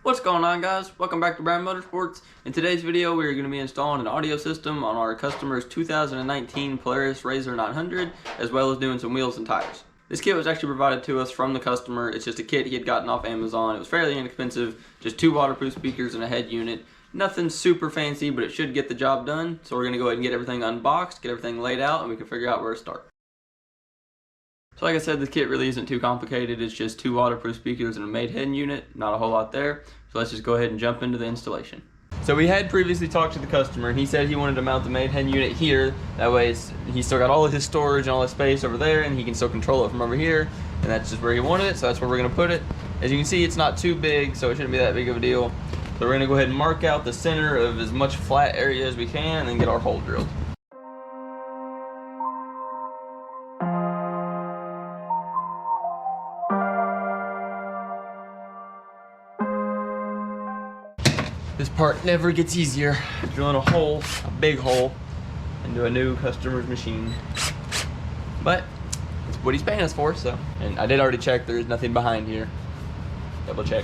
What's going on, guys? Welcome back to Brown Motorsports. In today's video, we're going to be installing an audio system on our customer's 2019 Polaris Razor 900, as well as doing some wheels and tires. This kit was actually provided to us from the customer. It's just a kit he had gotten off Amazon. It was fairly inexpensive, just 2 waterproof speakers and a head unit. Nothing super fancy, but it should get the job done. So we're going to go ahead and get everything unboxed, get everything laid out, and we can figure out where to start. So like I said, this kit really isn't too complicated. It's just 2 waterproof speakers and a made head unit. Not a whole lot there. So let's just go ahead and jump into the installation. So we had previously talked to the customer, and he said he wanted to mount the made head unit here. That way he's still got all of his storage and all his space over there, and he can still control it from over here. And that's just where he wanted it, so that's where we're going to put it. As you can see, it's not too big, so it shouldn't be that big of a deal. So we're going to go ahead and mark out the center of as much flat area as we can and then get our hole drilled. This part never gets easier. Drilling a hole, a big hole, into a new customer's machine. But it's what he's paying us for, so. And I did already check, there is nothing behind here. Double check.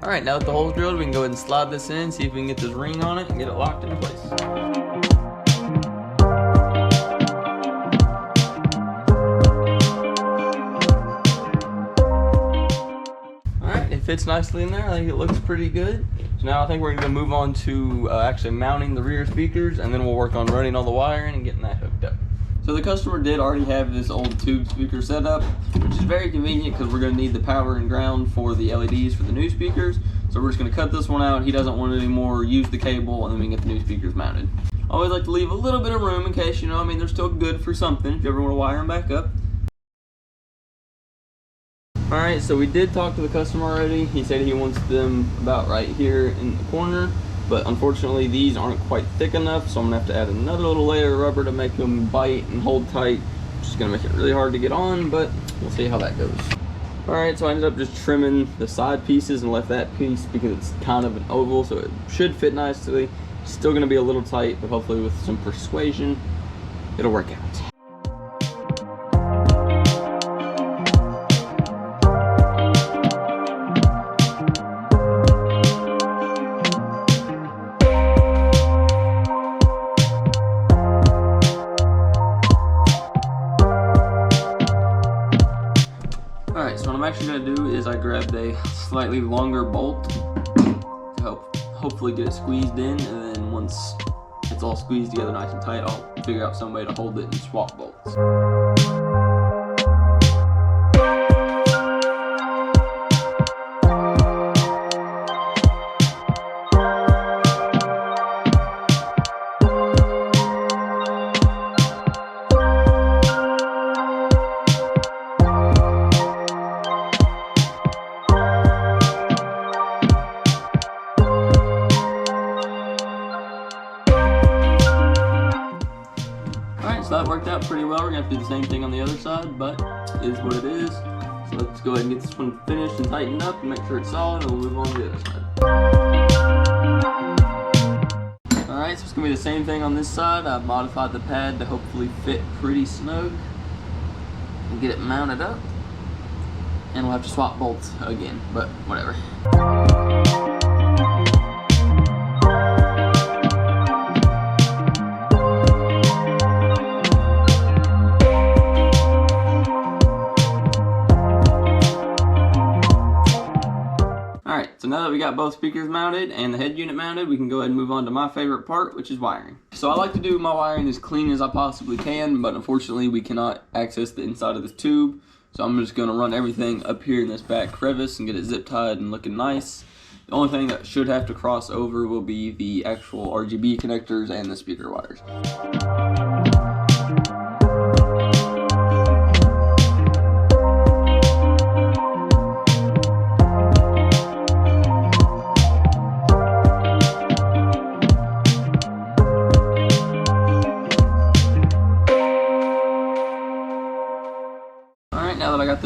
Alright, now that the hole's drilled, we can go ahead and slide this in, see if we can get this ring on it and get it locked into place. Alright, it fits nicely in there. I think it looks pretty good. So now I think we're going to move on to actually mounting the rear speakers, and then we'll work on running all the wiring and getting that hooked up. So the customer did already have this old tube speaker set up, which is very convenient because we're going to need the power and ground for the LEDs for the new speakers. So we're just going to cut this one out. He doesn't want it anymore, use the cable, and then we can get the new speakers mounted. I always like to leave a little bit of room in case, you know, I mean, they're still good for something if you ever want to wire them back up. Alright, so we did talk to the customer already. He said he wants them about right here in the corner. But unfortunately, these aren't quite thick enough, so I'm gonna have to add another little layer of rubber to make them bite and hold tight, which is gonna make it really hard to get on, but we'll see how that goes. All right, so I ended up just trimming the side pieces and left that piece because it's kind of an oval, so it should fit nicely. Still gonna be a little tight, but hopefully with some persuasion, it'll work out. Alright, so what I'm actually going to do is I grabbed a slightly longer bolt to hopefully get it squeezed in, and then once it's all squeezed together nice and tight, I'll figure out some way to hold it and swap bolts. So that worked out pretty well. We're gonna have to do the same thing on the other side, but it is what it is. So let's go ahead and get this one finished and tightened up and make sure it's solid, and we'll move on to the other side. Alright, so it's gonna be the same thing on this side. I've modified the pad to hopefully fit pretty snug and get it mounted up. And we'll have to swap bolts again, but whatever. So now that we got both speakers mounted and the head unit mounted, we can go ahead and move on to my favorite part, which is wiring. So I like to do my wiring as clean as I possibly can, but unfortunately we cannot access the inside of this tube. So I'm just going to run everything up here in this back crevice and get it zip tied and looking nice. The only thing that should have to cross over will be the actual RGB connectors and the speaker wires.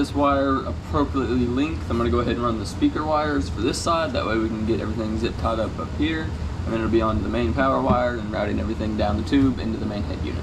this wire appropriately linked, I'm going to go ahead and run the speaker wires for this side. That way we can get everything zip tied up here. And then it'll be on the main power wire and routing everything down the tube into the main head unit.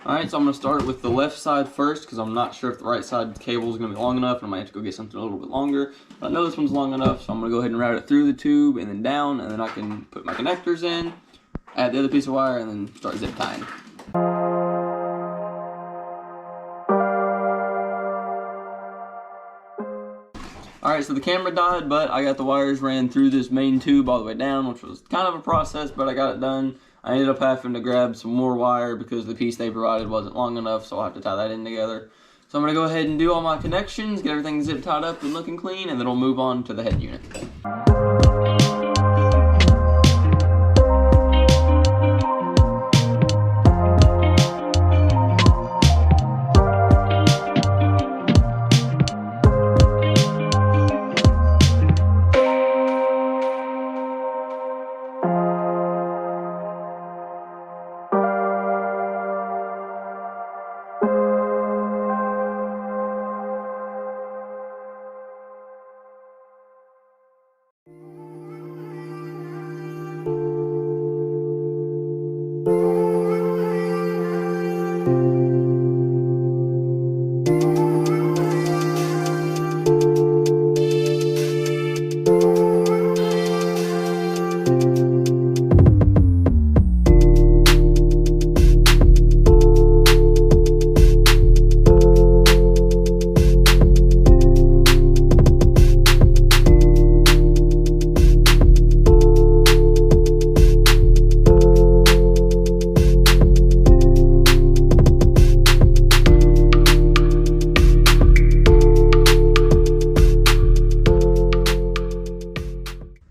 Alright, so I'm going to start with the left side first because I'm not sure if the right side cable is going to be long enough and I might have to go get something a little bit longer. But I know this one's long enough, so I'm going to go ahead and route it through the tube and then down, and then I can put my connectors in, add the other piece of wire, and then start zip tying. Alright, so the camera died, but I got the wires ran through this main tube all the way down, which was kind of a process, but I got it done. I ended up having to grab some more wire because the piece they provided wasn't long enough, so I'll have to tie that in together. So I'm going to go ahead and do all my connections, get everything zip tied up and looking clean, and then we'll move on to the head unit.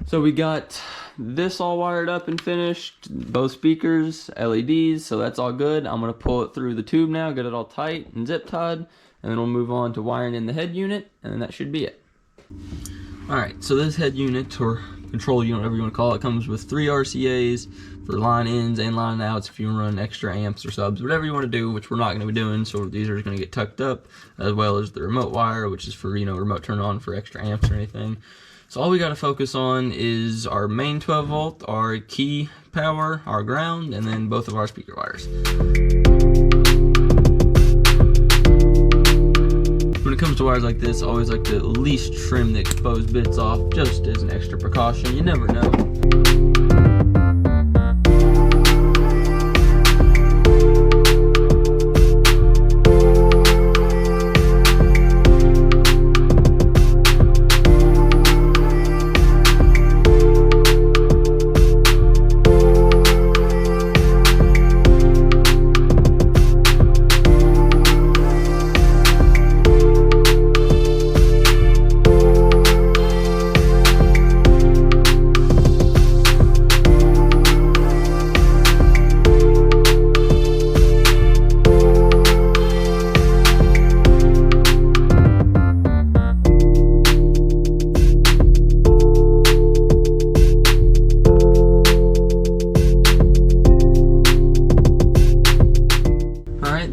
So we got this all wired up and finished, both speakers, LEDs, so that's all good. I'm going to pull it through the tube now, get it all tight and zip tied, and then we'll move on to wiring in the head unit, and then that should be it. Alright, so this head unit, or control unit, whatever you want to call it, comes with 3 RCAs for line ins and line outs if you want to run extra amps or subs, whatever you want to do, which we're not going to be doing, so these are just going to get tucked up, as well as the remote wire, which is for, remote turn on for extra amps or anything. So all we got to focus on is our main 12 volt, our key power, our ground, and then both of our speaker wires. When it comes to wires like this, I always like to at least trim the exposed bits off, just as an extra precaution. You never know.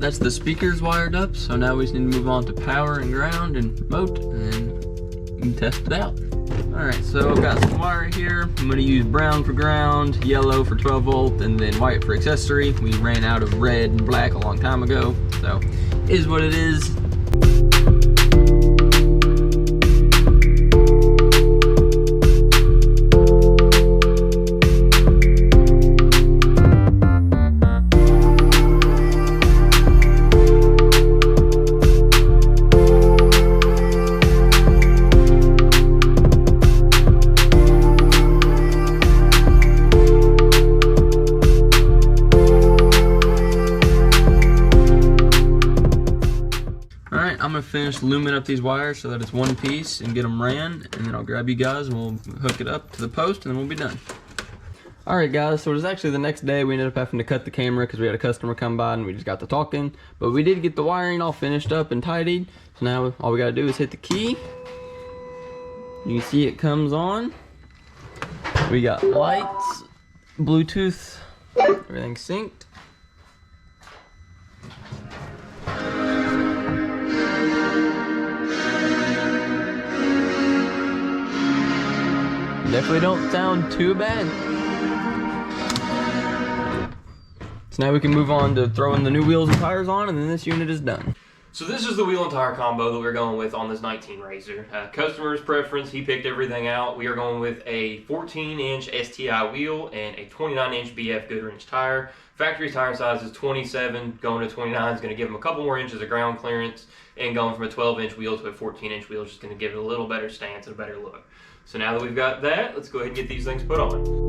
That's the speakers wired up, so now we just need to move on to power and ground and remote, and then we can test it out. Alright, so I've got some wire here. I'm going to use brown for ground, yellow for 12 volt, and then white for accessory. We ran out of red and black a long time ago, so it is what it is. I'm going to finish looming up these wires so that it's one piece and get them ran, and then I'll grab you guys and we'll hook it up to the post and then we'll be done. Alright guys, so it was actually the next day. We ended up having to cut the camera because we had a customer come by and we just got to talking, but we did get the wiring all finished up and tidied. So now all we got to do is hit the key. You can see it comes on. We got lights, Bluetooth, everything's synced. Definitely don't sound too bad. So now we can move on to throwing the new wheels and tires on, and then this unit is done. So this is the wheel and tire combo that we're going with on this 19 Razor. Customer's preference, he picked everything out. We are going with a 14-inch STI wheel and a 29-inch BF Goodwrench tire. Factory tire size is 27, going to 29 is going to give them a couple more inches of ground clearance, and going from a 12-inch wheel to a 14-inch wheel is just going to give it a little better stance and a better look. So now that we've got that, let's go ahead and get these things put on.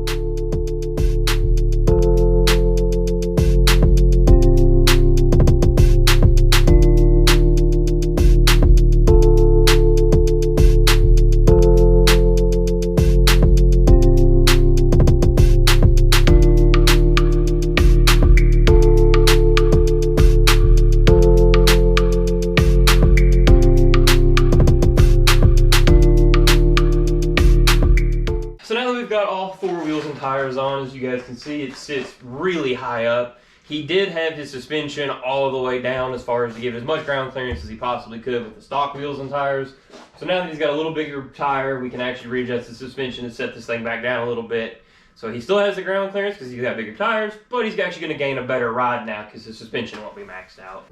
So now that we've got all four wheels and tires on, as you guys can see, it sits really high up. He did have his suspension all the way down as far as to give as much ground clearance as he possibly could with the stock wheels and tires. So now that he's got a little bigger tire, we can actually readjust the suspension and set this thing back down a little bit. So he still has the ground clearance because he's got bigger tires, but he's actually going to gain a better ride now because the suspension won't be maxed out.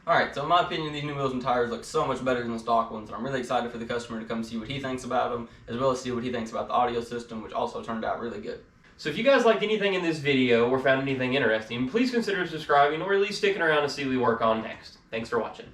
Alright, so in my opinion, these new wheels and tires look so much better than the stock ones, and I'm really excited for the customer to come see what he thinks about them, as well as see what he thinks about the audio system, which also turned out really good. So if you guys liked anything in this video or found anything interesting, please consider subscribing or at least sticking around to see what we work on next. Thanks for watching.